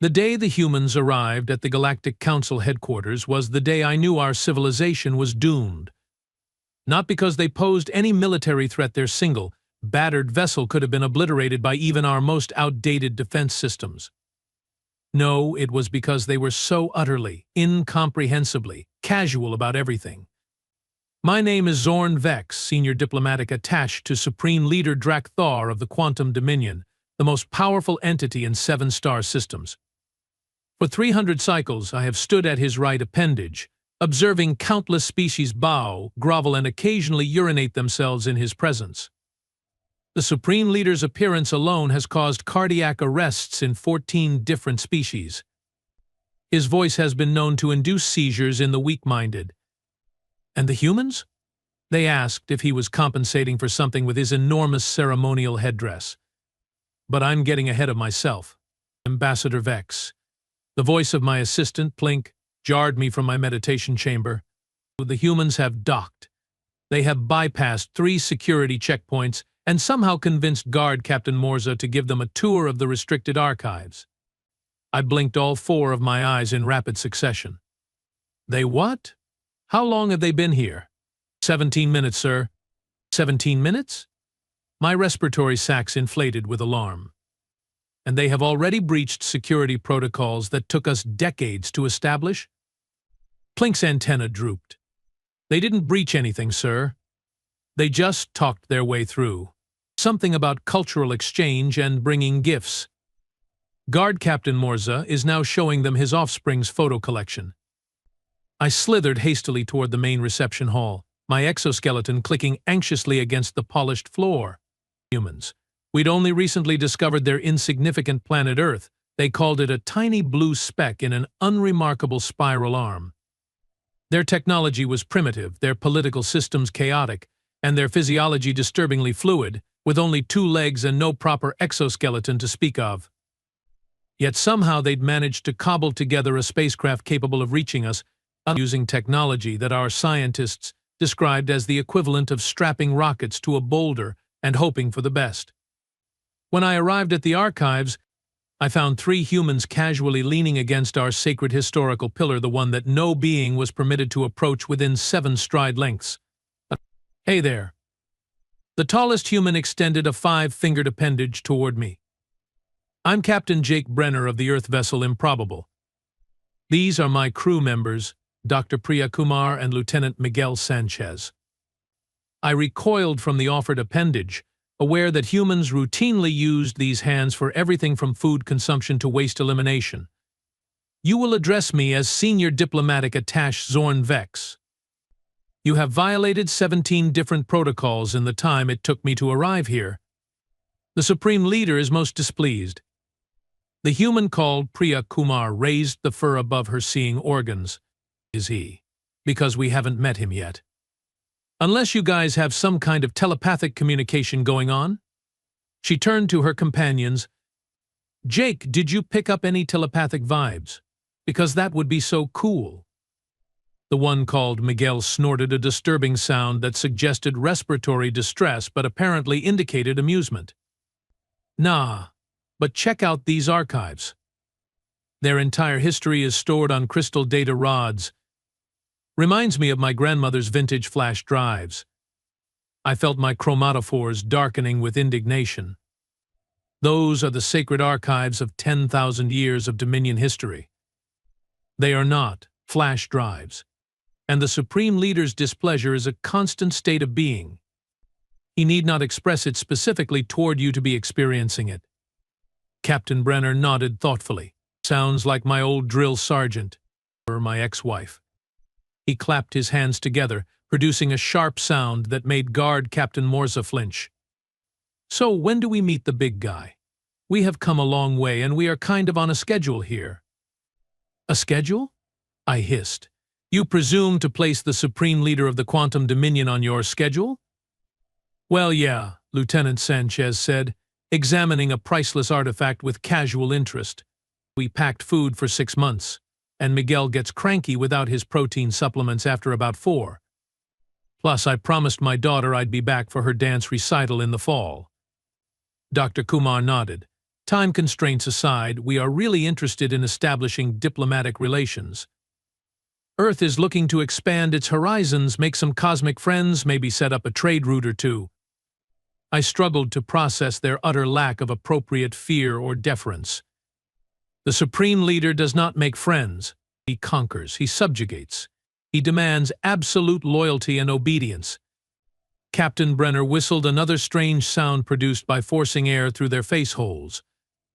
The day the humans arrived at the Galactic Council headquarters was the day I knew our civilization was doomed. Not because they posed any military threat, their single, battered vessel could have been obliterated by even our most outdated defense systems. No, it was because they were so utterly, incomprehensibly, casual about everything. My name is Zorn Vex, Senior Diplomatic Attaché to Supreme Leader Drakthar of the Quantum Dominion, the most powerful entity in 7-star systems. For 300 cycles, I have stood at his right appendage, observing countless species bow, grovel, and occasionally urinate themselves in his presence. The Supreme Leader's appearance alone has caused cardiac arrests in 14 different species. His voice has been known to induce seizures in the weak-minded. And the humans? They asked if he was compensating for something with his enormous ceremonial headdress. But I'm getting ahead of myself. Ambassador Vex. The voice of my assistant, Plink, jarred me from my meditation chamber. The humans have docked. They have bypassed 3 security checkpoints and somehow convinced Guard Captain Morza to give them a tour of the restricted archives. I blinked all 4 of my eyes in rapid succession. They what? How long have they been here? 17 minutes, sir. 17 minutes? My respiratory sacs inflated with alarm. And they have already breached security protocols that took us decades to establish? Plink's antenna drooped. They didn't breach anything, sir. They just talked their way through. Something about cultural exchange and bringing gifts. Guard Captain Morza is now showing them his offspring's photo collection. I slithered hastily toward the main reception hall, my exoskeleton clicking anxiously against the polished floor. Humans. We'd only recently discovered their insignificant planet Earth. They called it a tiny blue speck in an unremarkable spiral arm. Their technology was primitive, their political systems chaotic, and their physiology disturbingly fluid, with only 2 legs and no proper exoskeleton to speak of. Yet somehow they'd managed to cobble together a spacecraft capable of reaching us using technology that our scientists described as the equivalent of strapping rockets to a boulder and hoping for the best. When I arrived at the archives, I found 3 humans casually leaning against our sacred historical pillar, the one that no being was permitted to approach within 7 stride lengths. Hey there. The tallest human extended a 5-fingered appendage toward me. I'm Captain Jake Brenner of the Earth vessel Improbable. These are my crew members, Dr. Priya Kumar and Lieutenant Miguel Sanchez. I recoiled from the offered appendage, aware that humans routinely used these hands for everything from food consumption to waste elimination. You will address me as Senior Diplomatic Attaché Zorn Vex. You have violated 17 different protocols in the time it took me to arrive here. The Supreme Leader is most displeased. The human called Priya Kumar raised the fur above her seeing organs. Is he? Because we haven't met him yet. Unless you guys have some kind of telepathic communication going on? She turned to her companions. Jake, did you pick up any telepathic vibes? Because that would be so cool. The one called Miguel snorted a disturbing sound that suggested respiratory distress but apparently indicated amusement. Nah, but check out these archives. Their entire history is stored on crystal data rods. Reminds me of my grandmother's vintage flash drives. I felt my chromatophores darkening with indignation. Those are the sacred archives of 10,000 years of Dominion history. They are not flash drives, and the Supreme Leader's displeasure is a constant state of being. He need not express it specifically toward you to be experiencing it. Captain Brenner nodded thoughtfully. Sounds like my old drill sergeant, or my ex-wife. He clapped his hands together, producing a sharp sound that made Guard Captain Morza flinch. So when do we meet the big guy? We have come a long way and we are kind of on a schedule here. A schedule? I hissed. You presume to place the Supreme Leader of the Quantum Dominion on your schedule? Well, yeah, Lieutenant Sanchez said, examining a priceless artifact with casual interest. We packed food for 6 months, and Miguel gets cranky without his protein supplements after about 4. Plus, I promised my daughter I'd be back for her dance recital in the fall. Dr. Kumar nodded. Time constraints aside, we are really interested in establishing diplomatic relations. Earth is looking to expand its horizons, make some cosmic friends, maybe set up a trade route or two. I struggled to process their utter lack of appropriate fear or deference. The Supreme Leader does not make friends. He conquers, he subjugates. He demands absolute loyalty and obedience. Captain Brenner whistled another strange sound produced by forcing air through their face holes.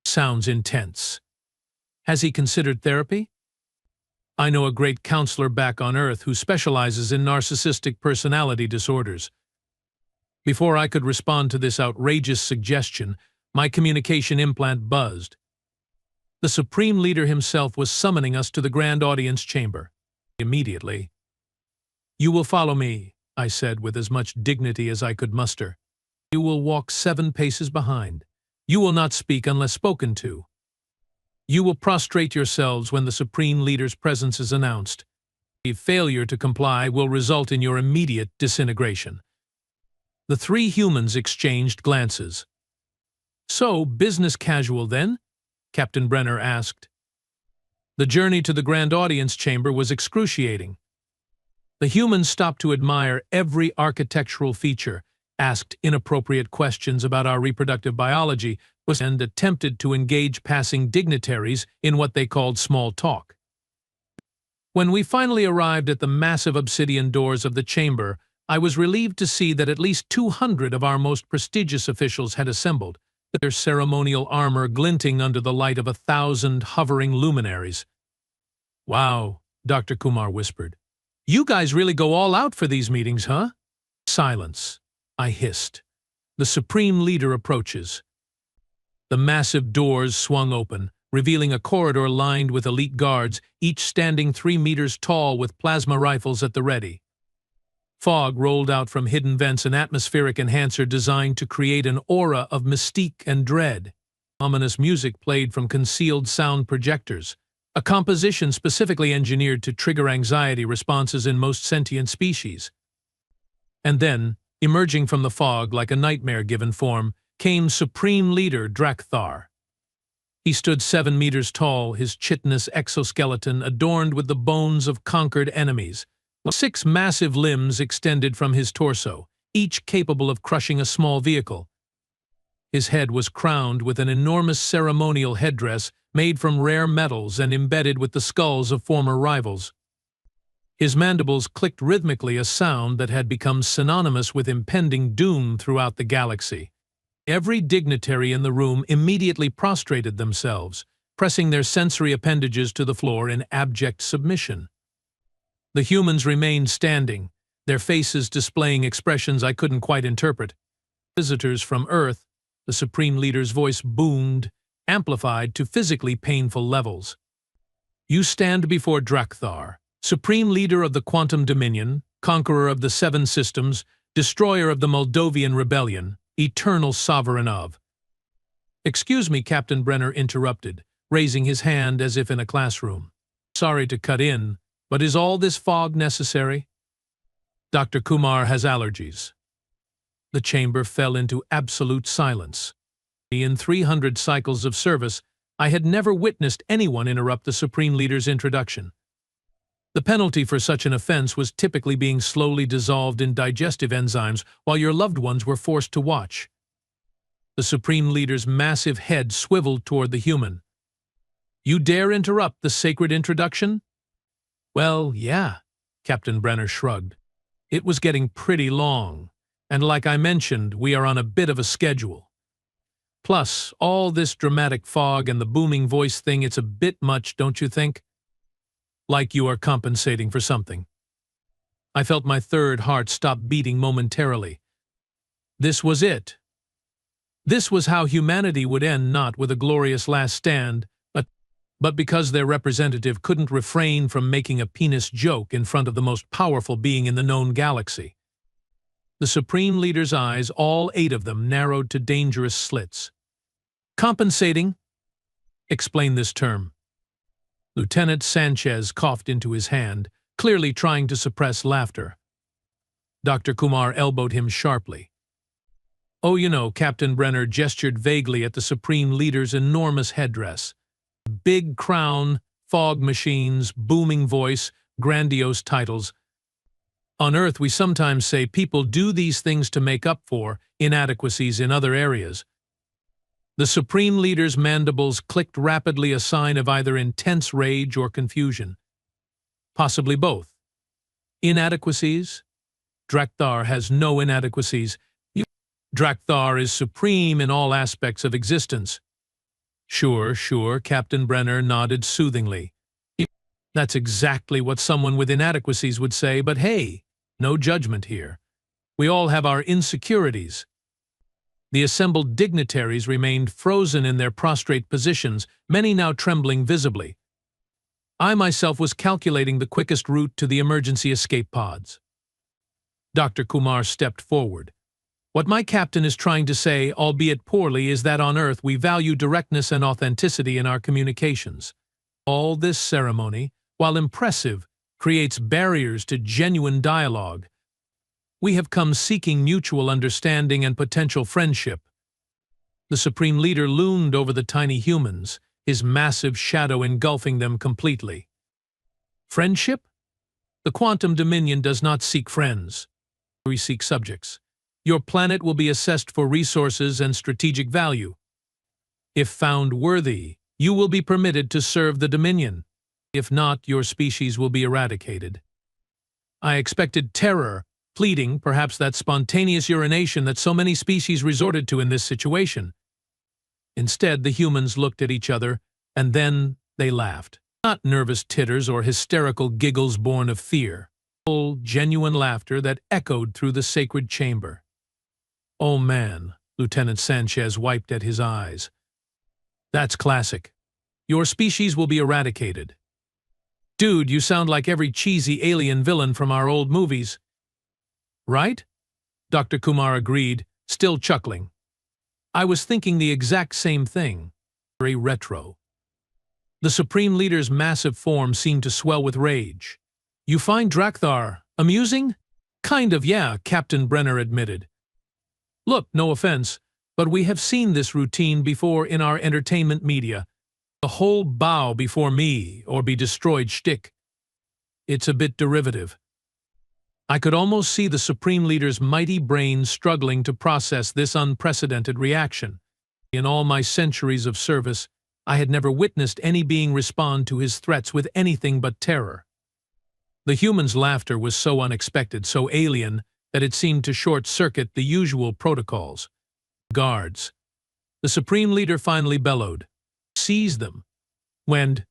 Sounds intense. Has he considered therapy? I know a great counselor back on Earth who specializes in narcissistic personality disorders. Before I could respond to this outrageous suggestion, my communication implant buzzed. The Supreme Leader himself was summoning us to the Grand Audience Chamber. Immediately. "You will follow me," I said with as much dignity as I could muster. "You will walk 7 paces behind. You will not speak unless spoken to. You will prostrate yourselves when the Supreme Leader's presence is announced. A failure to comply will result in your immediate disintegration." The 3 humans exchanged glances. "So, business casual then?" Captain Brenner asked. The journey to the Grand Audience Chamber was excruciating. The humans stopped to admire every architectural feature, asked inappropriate questions about our reproductive biology, and attempted to engage passing dignitaries in what they called small talk. When we finally arrived at the massive obsidian doors of the chamber, I was relieved to see that at least 200 of our most prestigious officials had assembled, their ceremonial armor glinting under the light of 1,000 hovering luminaries. "Wow," Dr. Kumar whispered. "You guys really go all out for these meetings, huh?" Silence. I hissed. The Supreme Leader approaches. The massive doors swung open, revealing a corridor lined with elite guards, each standing 3 meters tall with plasma rifles at the ready. Fog rolled out from hidden vents, an atmospheric enhancer designed to create an aura of mystique and dread. Ominous music played from concealed sound projectors, a composition specifically engineered to trigger anxiety responses in most sentient species. And then, emerging from the fog like a nightmare-given form, came Supreme Leader Drakthar. He stood 7 meters tall, his chitinous exoskeleton adorned with the bones of conquered enemies. 6 massive limbs extended from his torso, each capable of crushing a small vehicle. His head was crowned with an enormous ceremonial headdress made from rare metals and embedded with the skulls of former rivals. His mandibles clicked rhythmically, a sound that had become synonymous with impending doom throughout the galaxy. Every dignitary in the room immediately prostrated themselves, pressing their sensory appendages to the floor in abject submission. The humans remained standing, their faces displaying expressions I couldn't quite interpret. Visitors from Earth, the Supreme Leader's voice boomed, amplified to physically painful levels. "You stand before Drakthar, Supreme Leader of the Quantum Dominion, conqueror of the 7 systems, destroyer of the Moldovan Rebellion, eternal sovereign of—" "Excuse me," Captain Brenner interrupted, raising his hand as if in a classroom. "Sorry to cut in, but is all this fog necessary?" "Dr. Kumar has allergies." The chamber fell into absolute silence. In 300 cycles of service, I had never witnessed anyone interrupt the Supreme Leader's introduction. The penalty for such an offense was typically being slowly dissolved in digestive enzymes while your loved ones were forced to watch. The Supreme Leader's massive head swiveled toward the human. "You dare interrupt the sacred introduction?" "Well, yeah," Captain Brenner shrugged. "It was getting pretty long, and like I mentioned, we are on a bit of a schedule. Plus, all this dramatic fog and the booming voice thing, it's a bit much, don't you think? Like you are compensating for something." I felt my third heart stop beating momentarily. This was it. This was how humanity would end, not with a glorious last stand, but because their representative couldn't refrain from making a penis joke in front of the most powerful being in the known galaxy. The Supreme Leader's eyes, all 8 of them, narrowed to dangerous slits. "Compensating? Explain this term." Lieutenant Sanchez coughed into his hand, clearly trying to suppress laughter. Dr. Kumar elbowed him sharply. Oh, Captain Brenner gestured vaguely at the Supreme Leader's enormous headdress. Big crown, fog machines, booming voice, grandiose titles. On Earth, we sometimes say people do these things to make up for inadequacies in other areas. The Supreme Leader's mandibles clicked rapidly, a sign of either intense rage or confusion. Possibly both. Inadequacies? Drakthar has no inadequacies. Drakthar is supreme in all aspects of existence. Sure, Captain Brenner nodded soothingly. That's exactly what someone with inadequacies would say, but hey, no judgment here. We all have our insecurities. The assembled dignitaries remained frozen in their prostrate positions, many now trembling visibly. I myself was calculating the quickest route to the emergency escape pods. Dr. Kumar stepped forward. What my captain is trying to say, albeit poorly, is that on Earth we value directness and authenticity in our communications. All this ceremony, while impressive, creates barriers to genuine dialogue. We have come seeking mutual understanding and potential friendship. The Supreme Leader loomed over the tiny humans, his massive shadow engulfing them completely. Friendship? The Quantum Dominion does not seek friends. We seek subjects. Your planet will be assessed for resources and strategic value. If found worthy, you will be permitted to serve the Dominion. If not, your species will be eradicated. I expected terror, pleading, perhaps that spontaneous urination that so many species resorted to in this situation. Instead, the humans looked at each other, and then they laughed. Not nervous titters or hysterical giggles born of fear. Full, genuine laughter that echoed through the sacred chamber. Oh man, Lieutenant Sanchez wiped at his eyes. That's classic. Your species will be eradicated. Dude, you sound like every cheesy alien villain from our old movies. Right? Dr. Kumar agreed, still chuckling. I was thinking the exact same thing. Very retro. The Supreme Leader's massive form seemed to swell with rage. You find Drakthar amusing? Kind of, yeah, Captain Brenner admitted. Look, no offense, but we have seen this routine before in our entertainment media. The whole bow before me or be destroyed shtick. It's a bit derivative. I could almost see the Supreme Leader's mighty brain struggling to process this unprecedented reaction. In all my centuries of service, I had never witnessed any being respond to his threats with anything but terror. The human's laughter was so unexpected, so alien, that it seemed to short-circuit the usual protocols. Guards. The Supreme Leader finally bellowed. Seize them. When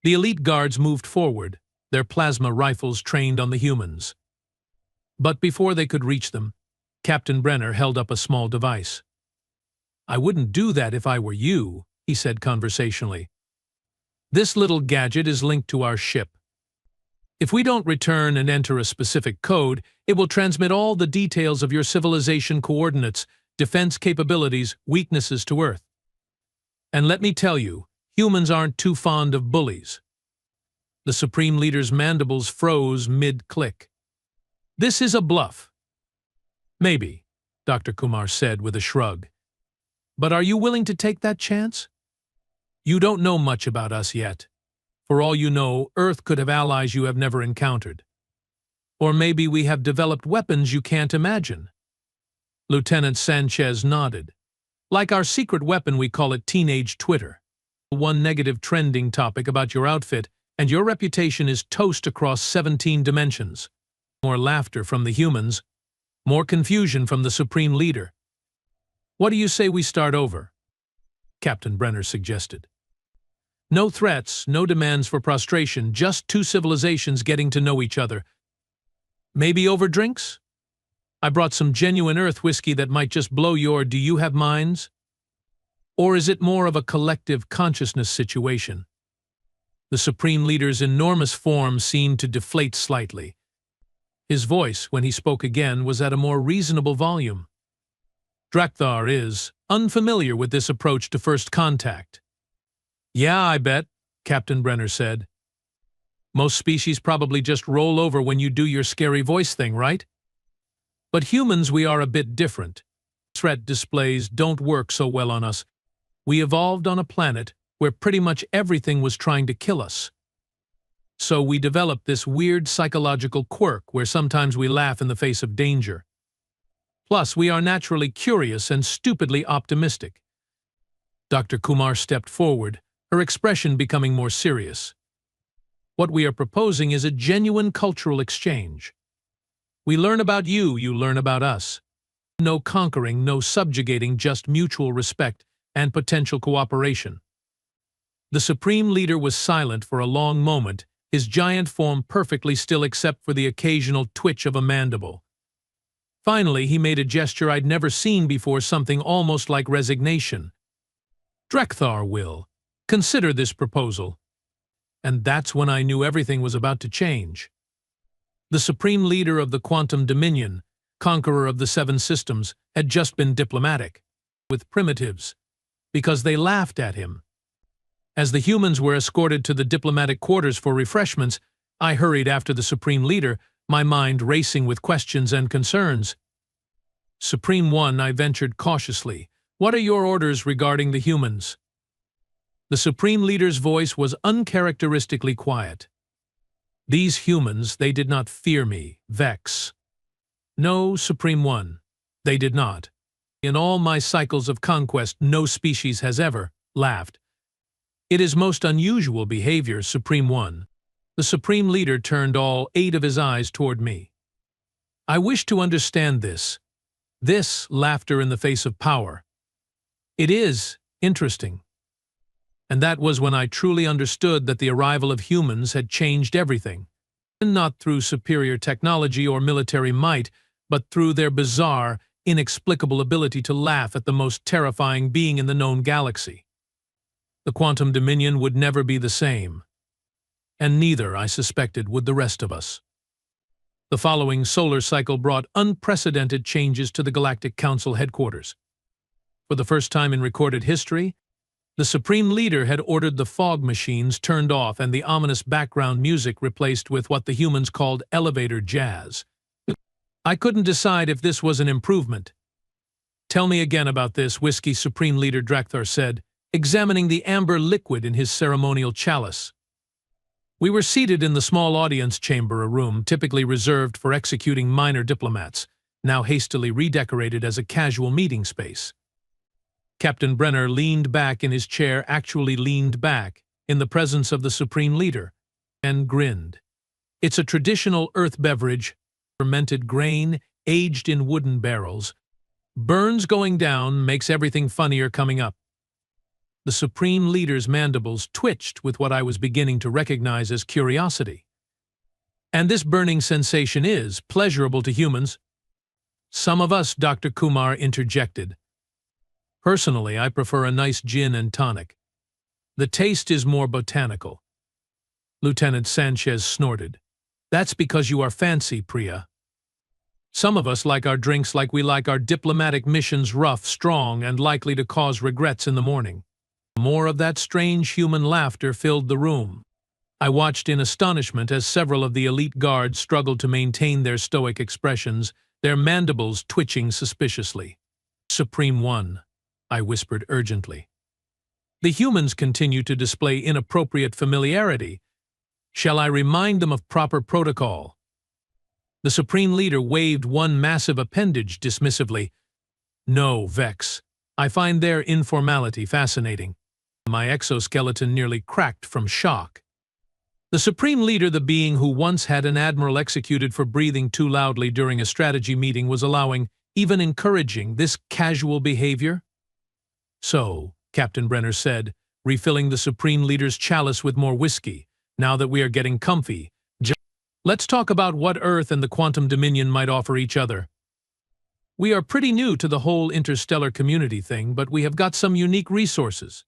the elite guards moved forward, their plasma rifles trained on the humans. But before they could reach them, Captain Brenner held up a small device. I wouldn't do that if I were you, he said conversationally. This little gadget is linked to our ship. If we don't return and enter a specific code, it will transmit all the details of your civilization coordinates, defense capabilities, weaknesses to Earth. And let me tell you, humans aren't too fond of bullies. The Supreme Leader's mandibles froze mid-click. This is a bluff. Maybe, Dr. Kumar said with a shrug. But are you willing to take that chance? You don't know much about us yet. For all you know, Earth could have allies you have never encountered. Or maybe we have developed weapons you can't imagine. Lieutenant Sanchez nodded. Like our secret weapon, we call it Teenage Twitter. One negative trending topic about your outfit, and your reputation is toast across 17 dimensions. More laughter from the humans, more confusion from the Supreme Leader. What do you say we start over? Captain Brenner suggested. No threats, no demands for prostration, just two civilizations getting to know each other. Maybe over drinks? I brought some genuine Earth whiskey that might just blow your do you have minds? Or is it more of a collective consciousness situation? The Supreme Leader's enormous form seemed to deflate slightly. His voice, when he spoke again, was at a more reasonable volume. Drakthar is unfamiliar with this approach to first contact. Yeah, I bet, Captain Brenner said. Most species probably just roll over when you do your scary voice thing, right? But humans, we are a bit different. threat displays don't work so well on us. We evolved on a planet where pretty much everything was trying to kill us. So we developed this weird psychological quirk where sometimes we laugh in the face of danger. Plus, we are naturally curious and stupidly optimistic. Dr. Kumar stepped forward, her expression becoming more serious. What we are proposing is a genuine cultural exchange. We learn about you, you learn about us. No conquering, no subjugating, just mutual respect and potential cooperation. The Supreme Leader was silent for a long moment, his giant form perfectly still except for the occasional twitch of a mandible. Finally, he made a gesture I'd never seen before, something almost like resignation. Drekthar will consider this proposal. And that's when I knew everything was about to change. The Supreme Leader of the Quantum Dominion, conqueror of the Seven Systems, had just been diplomatic with primitives because they laughed at him. As the humans were escorted to the diplomatic quarters for refreshments, I hurried after the Supreme Leader, my mind racing with questions and concerns. Supreme One, I ventured cautiously, what are your orders regarding the humans? The Supreme Leader's voice was uncharacteristically quiet. These humans, they did not fear me, Vex. No, Supreme One, they did not. In all my cycles of conquest, no species has ever laughed. It is most unusual behavior, Supreme One. The Supreme Leader turned all 8 of his eyes toward me. I wish to understand this. This laughter in the face of power. It is interesting. And that was when I truly understood that the arrival of humans had changed everything. Not through superior technology or military might, but through their bizarre, inexplicable ability to laugh at the most terrifying being in the known galaxy. The Quantum Dominion would never be the same. And neither, I suspected, would the rest of us. The following solar cycle brought unprecedented changes to the Galactic Council headquarters. For the first time in recorded history, the Supreme Leader had ordered the fog machines turned off and the ominous background music replaced with what the humans called elevator jazz. I couldn't decide if this was an improvement. Tell me again about this, Whiskey, Supreme Leader Drekthar said, examining the amber liquid in his ceremonial chalice. We were seated in the small audience chamber, a room typically reserved for executing minor diplomats, now hastily redecorated as a casual meeting space. Captain Brenner leaned back in his chair, actually leaned back, in the presence of the Supreme Leader, and grinned. It's a traditional earth beverage, fermented grain, aged in wooden barrels. Burns going down makes everything funnier coming up. The Supreme Leader's mandibles twitched with what I was beginning to recognize as curiosity. And this burning sensation is pleasurable to humans. Some of us, Dr. Kumar interjected. Personally, I prefer a nice gin and tonic. The taste is more botanical. Lieutenant Sanchez snorted. That's because you are fancy, Priya. Some of us like our drinks like we like our diplomatic missions, rough, strong, and likely to cause regrets in the morning. More of that strange human laughter filled the room. I watched in astonishment as several of the elite guards struggled to maintain their stoic expressions, their mandibles twitching suspiciously. Supreme One, I whispered urgently. The humans continue to display inappropriate familiarity. Shall I remind them of proper protocol? The Supreme Leader waved one massive appendage dismissively. No, Vex. I find their informality fascinating. My exoskeleton nearly cracked from shock. The Supreme Leader, the being who once had an admiral executed for breathing too loudly during a strategy meeting, was allowing, even encouraging, this casual behavior? So, Captain Brenner said, refilling the Supreme Leader's chalice with more whiskey, now that we are getting comfy, let's talk about what Earth and the Quantum Dominion might offer each other. We are pretty new to the whole interstellar community thing, but we have got some unique resources.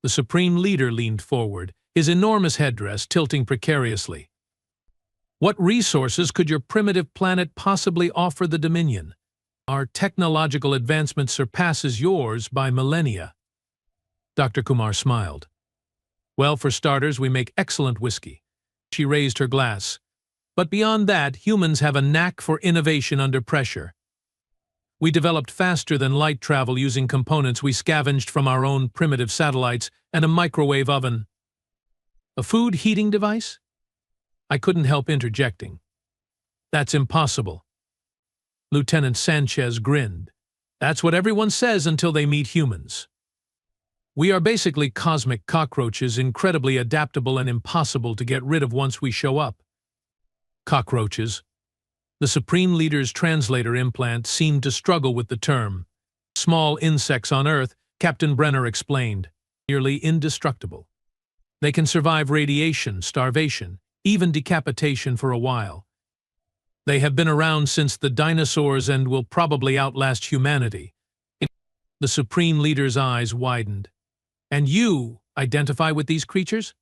The Supreme Leader leaned forward, his enormous headdress tilting precariously. What resources could your primitive planet possibly offer the Dominion? Our technological advancement surpasses yours by millennia. Dr. Kumar smiled. Well, for starters, we make excellent whiskey. She raised her glass. But beyond that, humans have a knack for innovation under pressure. We developed faster-than-light travel using components we scavenged from our own primitive satellites and a microwave oven. A food heating device? I couldn't help interjecting. That's impossible. Lieutenant Sanchez grinned. That's what everyone says until they meet humans. We are basically cosmic cockroaches, incredibly adaptable and impossible to get rid of once we show up. Cockroaches. The Supreme Leader's translator implant seemed to struggle with the term. Small insects on Earth, Captain Brenner explained, nearly indestructible. They can survive radiation, starvation, even decapitation for a while. They have been around since the dinosaurs and will probably outlast humanity. The Supreme Leader's eyes widened. And you identify with these creatures?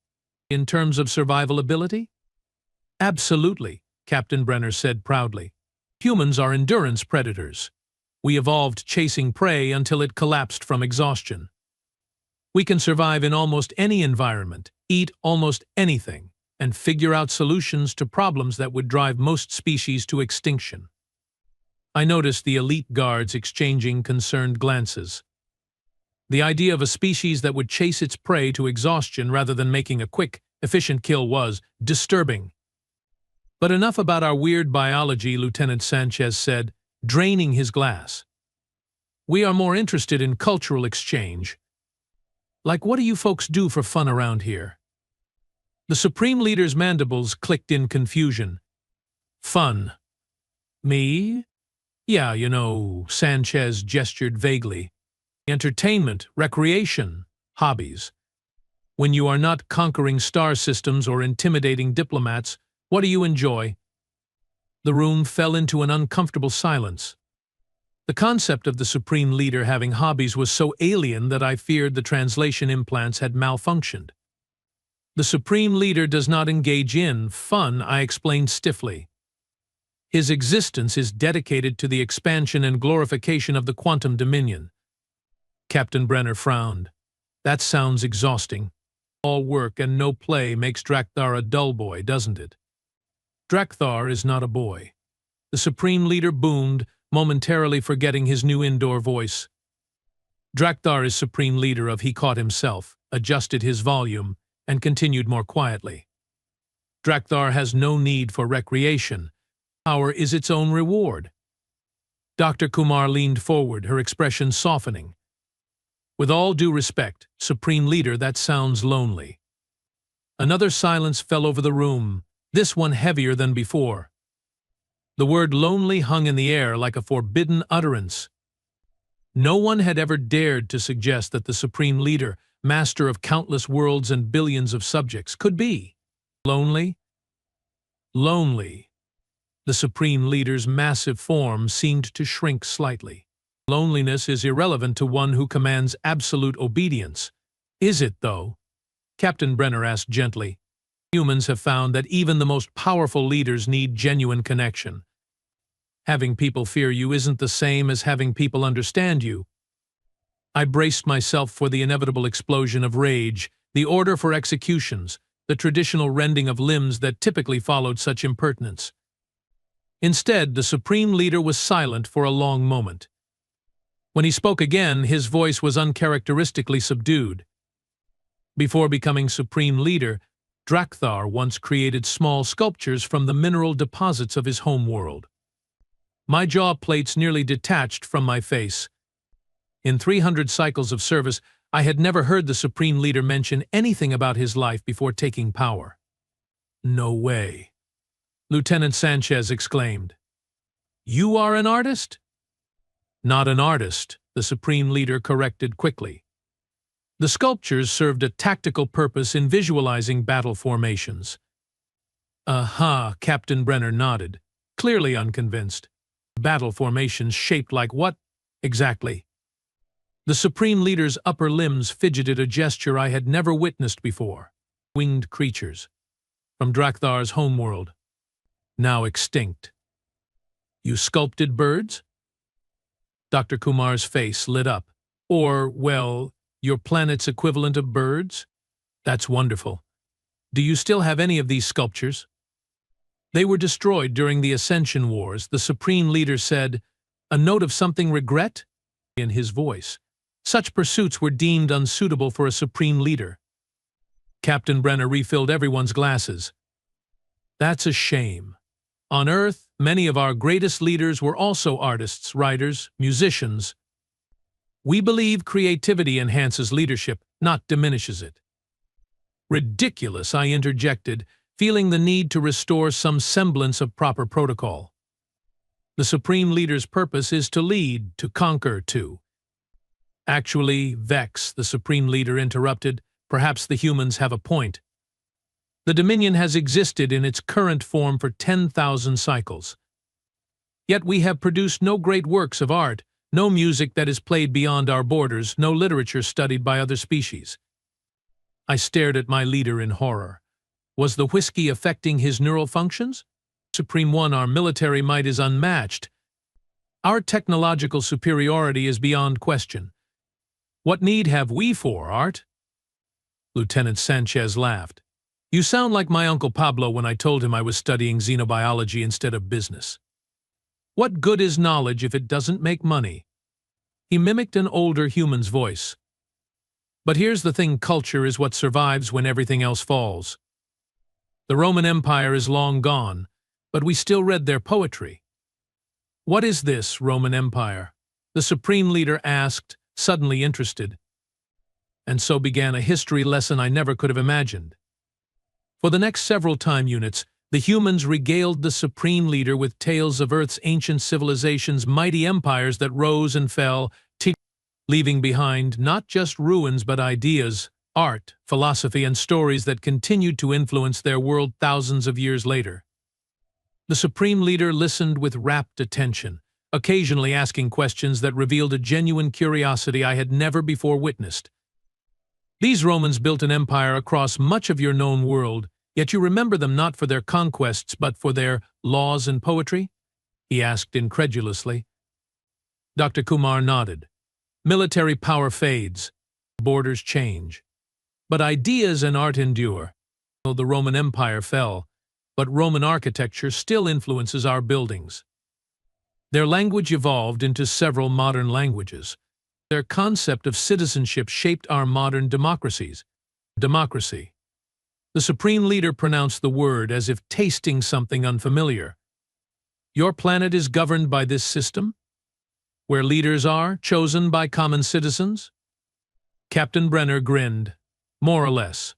In terms of survival ability? Absolutely, Captain Brenner said proudly. Humans are endurance predators. We evolved chasing prey until it collapsed from exhaustion. We can survive in almost any environment, eat almost anything, and figure out solutions to problems that would drive most species to extinction. I noticed the elite guards exchanging concerned glances. The idea of a species that would chase its prey to exhaustion rather than making a quick, efficient kill was disturbing. But enough about our weird biology, Lieutenant Sanchez said, draining his glass. We are more interested in cultural exchange. Like, what do you folks do for fun around here? The Supreme Leader's mandibles clicked in confusion. Fun. Me? Yeah, you know, Sanchez gestured vaguely. Entertainment, recreation, hobbies. When you are not conquering star systems or intimidating diplomats, what do you enjoy? The room fell into an uncomfortable silence. The concept of the Supreme Leader having hobbies was so alien that I feared the translation implants had malfunctioned. The Supreme Leader does not engage in fun, I explained stiffly. His existence is dedicated to the expansion and glorification of the quantum dominion. Captain Brenner frowned. That sounds exhausting. All work and no play makes Drakthar a dull boy, doesn't it? Drakthar is not a boy. The Supreme Leader boomed, momentarily forgetting his new indoor voice. Drakthar is Supreme Leader of, he caught himself, adjusted his volume, and continued more quietly. Drakthar has no need for recreation. Power is its own reward. Dr. Kumar leaned forward, her expression softening. With all due respect, Supreme Leader, that sounds lonely. Another silence fell over the room, this one heavier than before. The word lonely hung in the air like a forbidden utterance. No one had ever dared to suggest that the Supreme Leader, master of countless worlds and billions of subjects, could be lonely. Lonely. The Supreme Leader's massive form seemed to shrink slightly. Loneliness is irrelevant to one who commands absolute obedience. Is it, though? Captain Brenner asked gently. Humans have found that even the most powerful leaders need genuine connection. Having people fear you isn't the same as having people understand you. I braced myself for the inevitable explosion of rage, the order for executions, the traditional rending of limbs that typically followed such impertinence. Instead, the Supreme Leader was silent for a long moment. When he spoke again, his voice was uncharacteristically subdued. Before becoming Supreme Leader, Drakthar once created small sculptures from the mineral deposits of his home world. My jaw plates nearly detached from my face. In 300 cycles of service, I had never heard the Supreme Leader mention anything about his life before taking power. No way. Lieutenant Sanchez exclaimed. You are an artist? Not an artist, the Supreme Leader corrected quickly. The sculptures served a tactical purpose in visualizing battle formations. Captain Brenner nodded, clearly unconvinced. Battle formations shaped like what, exactly? The Supreme Leader's upper limbs fidgeted, a gesture I had never witnessed before. Winged creatures. From Drakthar's homeworld. Now extinct. You sculpted birds? Dr. Kumar's face lit up. Or, well, your planet's equivalent of birds? That's wonderful. Do you still have any of these sculptures? They were destroyed during the Ascension Wars, the Supreme Leader said. a note of something regret in his voice. Such pursuits were deemed unsuitable for a supreme leader. Captain Brenner refilled everyone's glasses. That's a shame. On Earth, many of our greatest leaders were also artists, writers, musicians. We believe creativity enhances leadership, not diminishes it. Ridiculous, I interjected, feeling the need to restore some semblance of proper protocol. The supreme leader's purpose is to lead, to conquer, to. Actually, Vex, the supreme leader interrupted, perhaps the humans have a point. The Dominion has existed in its current form for 10,000 cycles. Yet we have produced no great works of art, no music that is played beyond our borders, no literature studied by other species. I stared at my leader in horror. Was the whiskey affecting his neural functions? Supreme One, our military might is unmatched. Our technological superiority is beyond question. What need have we for art? Lieutenant Sanchez laughed. You sound like my Uncle Pablo when I told him I was studying xenobiology instead of business. What good is knowledge if it doesn't make money? He mimicked an older human's voice. But here's the thing, culture is what survives when everything else falls. The Roman Empire is long gone, but we still read their poetry. What is this, Roman Empire? The supreme leader asked, suddenly interested. And so began a history lesson I never could have imagined. For the next several time units, the humans regaled the supreme leader with tales of Earth's ancient civilizations, mighty empires that rose and fell, leaving behind not just ruins but ideas, art, philosophy, and stories that continued to influence their world thousands of years later. The supreme leader listened with rapt attention, occasionally asking questions that revealed a genuine curiosity I had never before witnessed. These Romans built an empire across much of your known world, yet you remember them not for their conquests but for their laws and poetry? He asked incredulously. Dr. Kumar nodded. Military power fades, borders change. But ideas and art endure. The Roman Empire fell, but Roman architecture still influences our buildings. Their language evolved into several modern languages. Their concept of citizenship shaped our modern democracies. Democracy. The supreme leader pronounced the word as if tasting something unfamiliar. Your planet is governed by this system? Where leaders are chosen by common citizens? Captain Brenner grinned. More or less.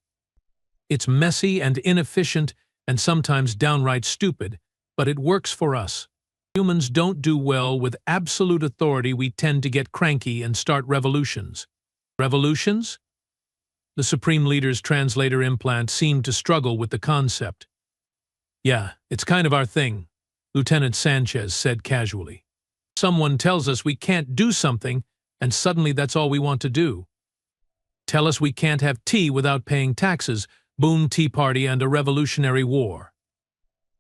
It's messy and inefficient and sometimes downright stupid, but it works for us. Humans don't do well with absolute authority. We tend to get cranky and start revolutions. Revolutions? The supreme leader's translator implant seemed to struggle with the concept. Yeah, it's kind of our thing, Lieutenant Sanchez said casually. Someone tells us we can't do something, and suddenly that's all we want to do. Tell us we can't have tea without paying taxes, boom, tea party and a revolutionary war.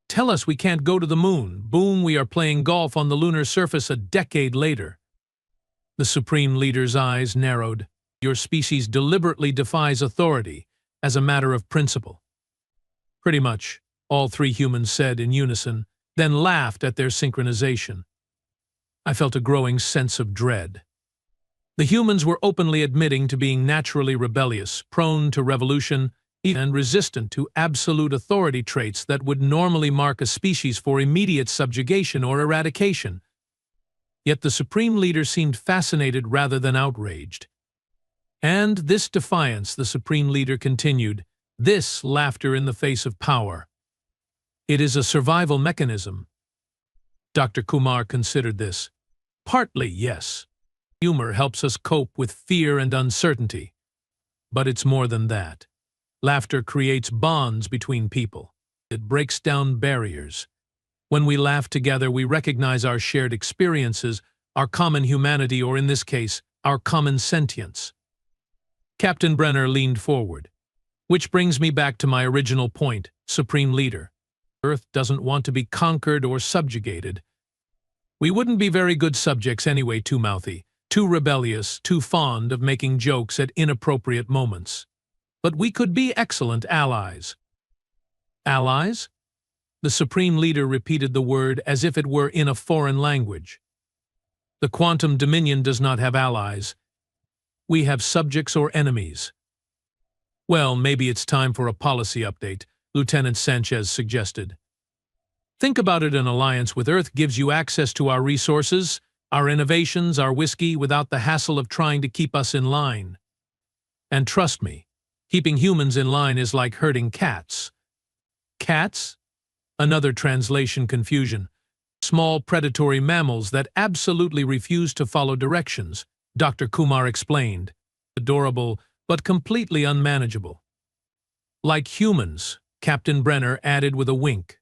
Tell us we can't go to the moon, boom, we are playing golf on the lunar surface a decade later. The supreme leader's eyes narrowed. Your species deliberately defies authority as a matter of principle. Pretty much, all three humans said in unison, then laughed at their synchronization. I felt a growing sense of dread. The humans were openly admitting to being naturally rebellious, prone to revolution, and resistant to absolute authority, traits that would normally mark a species for immediate subjugation or eradication. Yet the supreme leader seemed fascinated rather than outraged. And this defiance, the supreme leader continued, this laughter in the face of power. It is a survival mechanism. Dr. Kumar considered this. Partly, yes. Humor helps us cope with fear and uncertainty. But it's more than that. Laughter creates bonds between people. It breaks down barriers. When we laugh together, we recognize our shared experiences, our common humanity, or in this case, our common sentience. Captain Brenner leaned forward. Which brings me back to my original point, Supreme Leader. Earth doesn't want to be conquered or subjugated. We wouldn't be very good subjects anyway, too mouthy, too rebellious, too fond of making jokes at inappropriate moments. But we could be excellent allies. Allies? The supreme leader repeated the word as if it were in a foreign language. The quantum dominion does not have allies. We have subjects or enemies. Well, maybe it's time for a policy update, Lieutenant Sanchez suggested. Think about it, an alliance with Earth gives you access to our resources, our innovations, our whiskey, without the hassle of trying to keep us in line. And trust me, keeping humans in line is like herding cats. Cats? Another translation confusion. Small predatory mammals that absolutely refuse to follow directions, Dr. Kumar explained. Adorable, but completely unmanageable. Like humans, Captain Brenner added with a wink.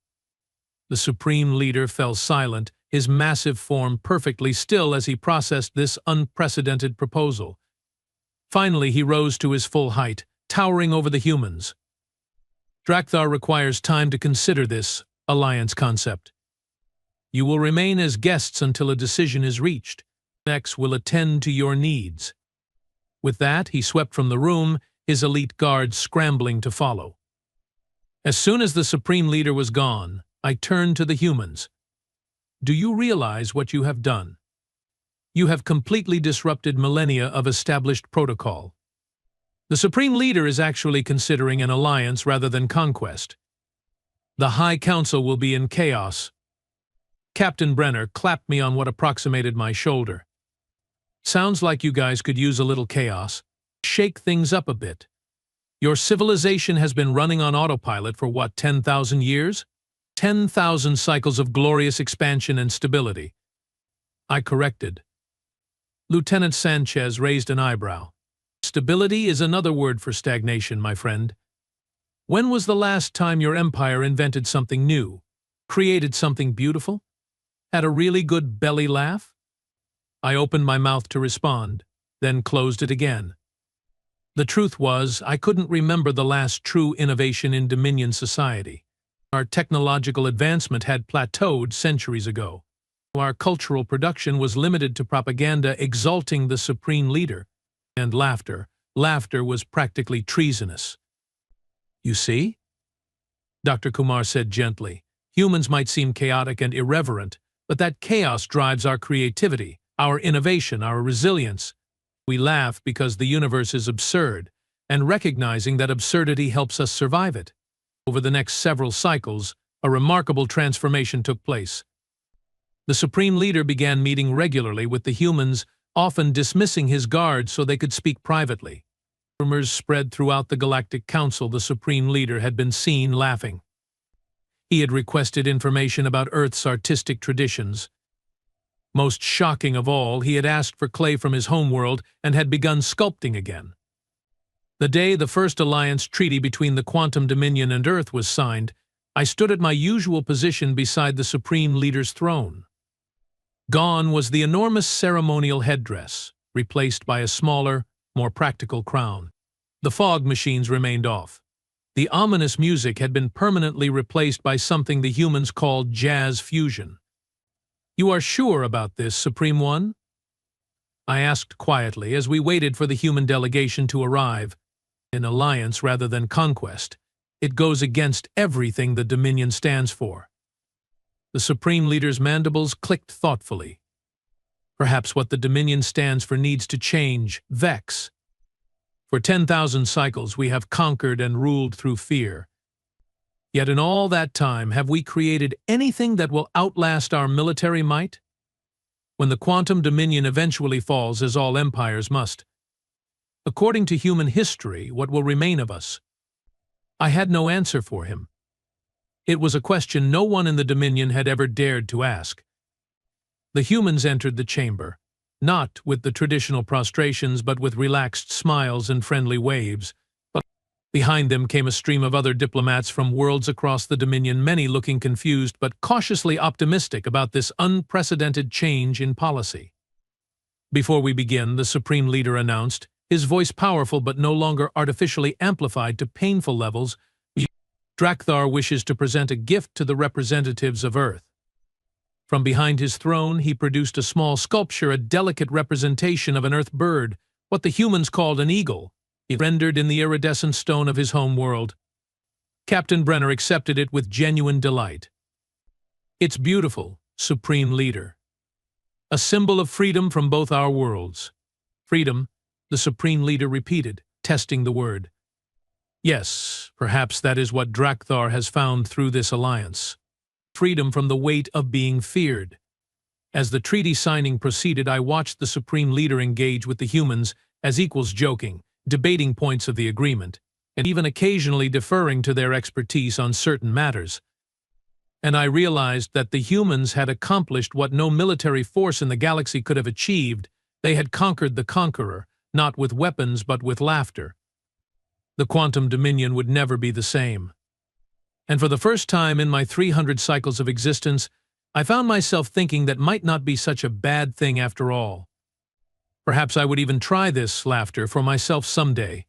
The Supreme Leader fell silent, his massive form perfectly still as he processed this unprecedented proposal. Finally, he rose to his full height, towering over the humans. Drakthar requires time to consider this alliance concept. You will remain as guests until a decision is reached. X will attend to your needs. With that, he swept from the room, his elite guards scrambling to follow. As soon as the Supreme Leader was gone, I turned to the humans. Do you realize what you have done? You have completely disrupted millennia of established protocol. The Supreme Leader is actually considering an alliance rather than conquest. The High Council will be in chaos. Captain Brenner clapped me on what approximated my shoulder. Sounds like you guys could use a little chaos. Shake things up a bit. Your civilization has been running on autopilot for what, 10,000 years? 10,000 cycles of glorious expansion and stability. I corrected. Lieutenant Sanchez raised an eyebrow. Stability is another word for stagnation, my friend. When was the last time your empire invented something new, created something beautiful, had a really good belly laugh? I opened my mouth to respond, then closed it again. The truth was, I couldn't remember the last true innovation in Dominion society. Our technological advancement had plateaued centuries ago. Our cultural production was limited to propaganda exalting the Supreme Leader, and laughter. Laughter was practically treasonous. You see? Dr. Kumar said gently, humans might seem chaotic and irreverent, but that chaos drives our creativity, our innovation, our resilience. We laugh because the universe is absurd, and recognizing that absurdity helps us survive it. Over the next several cycles, a remarkable transformation took place. The Supreme Leader began meeting regularly with the humans, often dismissing his guards so they could speak privately. Rumors spread throughout the Galactic Council the Supreme Leader had been seen laughing. He had requested information about Earth's artistic traditions. Most shocking of all, he had asked for clay from his homeworld and had begun sculpting again. The day the first alliance treaty between the Quantum Dominion and Earth was signed, I stood at my usual position beside the Supreme Leader's throne. Gone was the enormous ceremonial headdress, replaced by a smaller, more practical crown. The fog machines remained off. The ominous music had been permanently replaced by something the humans called jazz fusion. You are sure about this, Supreme One? I asked quietly as we waited for the human delegation to arrive. An alliance rather than conquest. It goes against everything the Dominion stands for. The Supreme Leader's mandibles clicked thoughtfully. Perhaps what the Dominion stands for needs to change, Vex. For 10,000 cycles we have conquered and ruled through fear. Yet in all that time, have we created anything that will outlast our military might? When the Quantum Dominion eventually falls, as all empires must, according to human history, what will remain of us? I had no answer for him. It was a question no one in the Dominion had ever dared to ask. The humans entered the chamber, not with the traditional prostrations but with relaxed smiles and friendly waves. But behind them came a stream of other diplomats from worlds across the Dominion, many looking confused but cautiously optimistic about this unprecedented change in policy. Before we begin, the Supreme Leader announced, his voice powerful but no longer artificially amplified to painful levels, Drakthar wishes to present a gift to the representatives of Earth. From behind his throne, he produced a small sculpture, a delicate representation of an Earth bird, what the humans called an eagle, rendered in the iridescent stone of his home world. Captain Brenner accepted it with genuine delight. It's beautiful, Supreme Leader. a symbol of freedom from both our worlds. Freedom, the Supreme Leader repeated, testing the word. Yes, perhaps that is what Drakthar has found through this alliance. Freedom from the weight of being feared. As the treaty signing proceeded, I watched the Supreme Leader engage with the humans as equals, joking, debating points of the agreement, and even occasionally deferring to their expertise on certain matters. And I realized that the humans had accomplished what no military force in the galaxy could have achieved. They had conquered the conqueror, not with weapons but with laughter. The quantum dominion would never be the same. And for the first time in my 300 cycles of existence, I found myself thinking that might not be such a bad thing after all. Perhaps I would even try this laughter for myself someday.